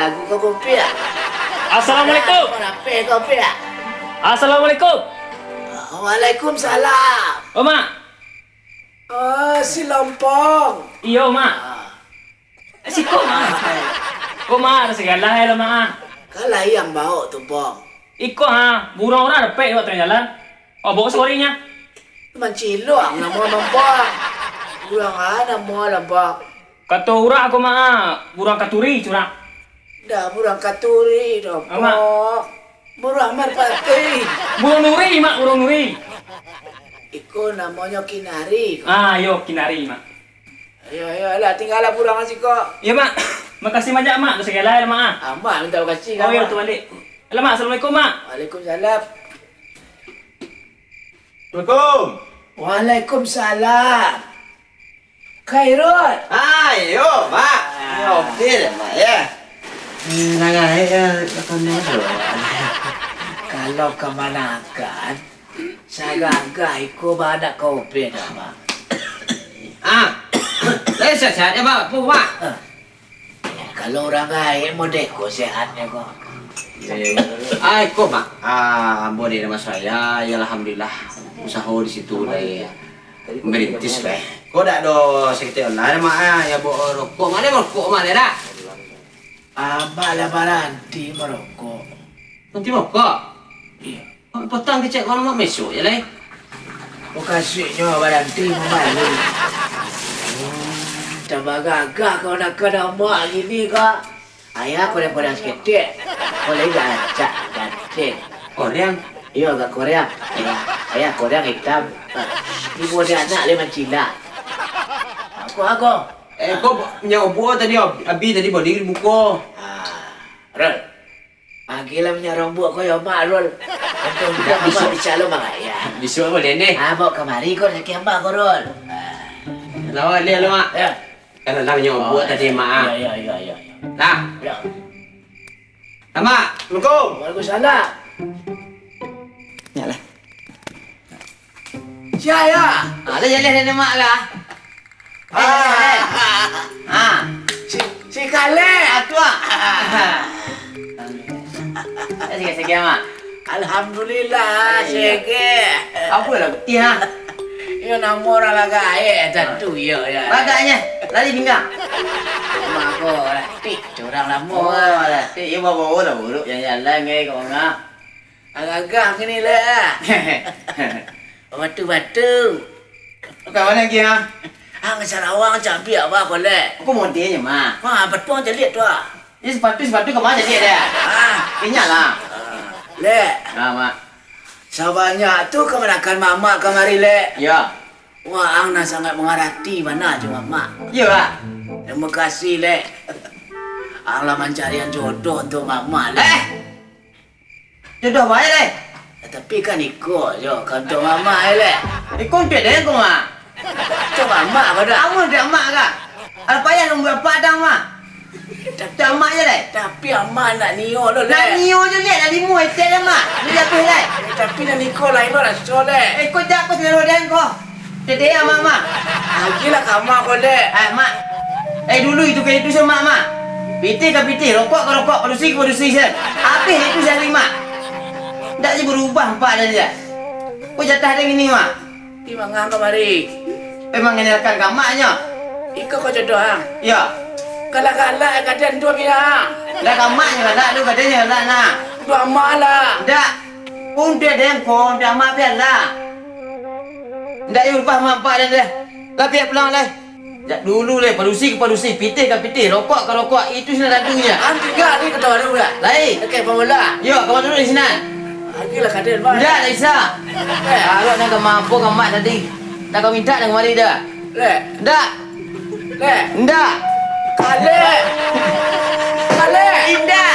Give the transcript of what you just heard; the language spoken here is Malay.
lagu kau kopi ah. Assalamualaikum. Apa kopi ah? Assalamualaikum. Waalaikumsalam. Oh, Mak. Si Lompong. Iyo, Mak. Si Kok, Mak. Kok, Mak. Ada segala ya, Mak. Kalau yang bawa tu, Pong. Iko, ha. Burung orang ada pek buat tengah jalan. Oh, bawa sorenya. Mencilok nama Lompong. Burang nama Lompong. Kata urang aku, Mak. Burung katuri, curang. Dah burang katuri, Lompong. Burang merpati. Burung nuri, Mak. Burung nuri. Iko namanya Kinari. Yo, kinari, Mak. Ayo, lah tinggallah burang masih kok. Ya, Mak. Makasih banyak, Mak. Ada segala ya, Mak. Amat minta kasih Oh, ya, tu balik. Alah, Mak. Assalamualaikum, Mak. Waalaikumsalam. Assalamualaikum. Waalaikumsalam. Khairul. Yo, Mak. Yo, okey Mak ya. Kalau kemanakan, saya agak ikut badak kopi dah, Mak. Sehat ya, Mak. Apa, Mak? Kalau orang lain mau deko sehatnya kok. Kok, Mak. Boleh nama saya. Ya, alhamdulillah. Usaha di situ lah ya. Merintis lah. Kau dah ada sekretariat online, Mak. Ya, bawa rokok. Mana rokok, Mak? Dah. Malah baranti merokok. Nanti rokok? Iya. Petang kecek kalau Mak mesok je lah. Kasihnya baranti memalu. Tambah gagah kau nak kena mak gini kok. Ayah Korea sikit. Boleh gak acak ganting. Korean? Iya agak Korea. Ayah Korea hitam. Ibu dia anak dia mencila. Aku. Kau punya obo tadi, Abi tadi balik di muka. Rol. Gila punya rambut kau ya mak Rol. Untung dia mak dicalo mak ayah. Disuruh boleh ni. Bawa kemari kau nak mak kau Rol. Lawan dia lu, Mak. Ya. Kalau nak punya obo tadi, Mak. Ya. Dah. Ya. Mak. Assalamualaikum. Waalaikumsalam. Yalah. Siapa? Ada jalan Mak lah. Si Kale. Aku Sikit-sikit, Mak. Alhamdulillah, sikit. Apa lah putih, ha? Ya nama orang lagai tentu ya. Bagaknya. Lari pinggang. Mak ko tik curang lama. Oh, lah. Ia bawa lah buruk. Yang jalan ke kau ngah. Agak-agak ni lah. Batu-batu. Kau mana lagi, ha? Ang Sarawak campur apa boleh? Aku mau dia je, Mak. Betul je lihat tu. Ini sepatu ke mana dia dah? Kenyal lah. Le, Mak. sebanyak tu kemenakan mama kemari le. Ya. Wah, ang sangat mengarati mana je mama. Ya, Mak. Terima kasih le. Ang lah mencarian jodoh untuk mama le. Jodoh baik le. Tapi kan ikut je kan untuk mama le. Ikut dia deh, kau, Mak. Untuk mama pada. Kamu dah Mak kah? Apa yang nombor apa dah, Mak? Dah Mak je le. Tapi aman nak nio lo le. Nak nio je le, nak limu etek dah, Mak. Dia apa le? Tapi nak niko lain lo nak le. Ikut dah aku selalu dan kau. Dia Mak, Mak. Gila kamu aku le. Mak. Dulu itu ke itu sama Mak. Piti ke piti, rokok ke rokok, produksi ke produksi je. Habis itu saya Mak. Tak je berubah empat dah dia. Kau jatah dia gini, Mak. Di mana kemari? Memang ngenalkan kamaknya. Ikut kau jodoh hang. Ya. Kalau kadang dua pihak. Dah kamaknya lah, lu katanya lah nak. Dua malah. Tak. Pun dia yang kau, dah mak biar lah. Tak je berubah mak empat dah dia. Lah biar pulang lah. Jak dulu le, produksi ke produksi, piti ke piti, rokok ke rokok, itu sudah ladunya. Tiga ni kata baru dah. Lain. Okey, pemula. Yo, kau duduk di sini. Gila kadang bang. Tak, tak bisa. Kalau nak kau mampu kau mak tadi. Dah kau minta dah kemari dah. Le. Tak. Le. Tak. Kale. Indah.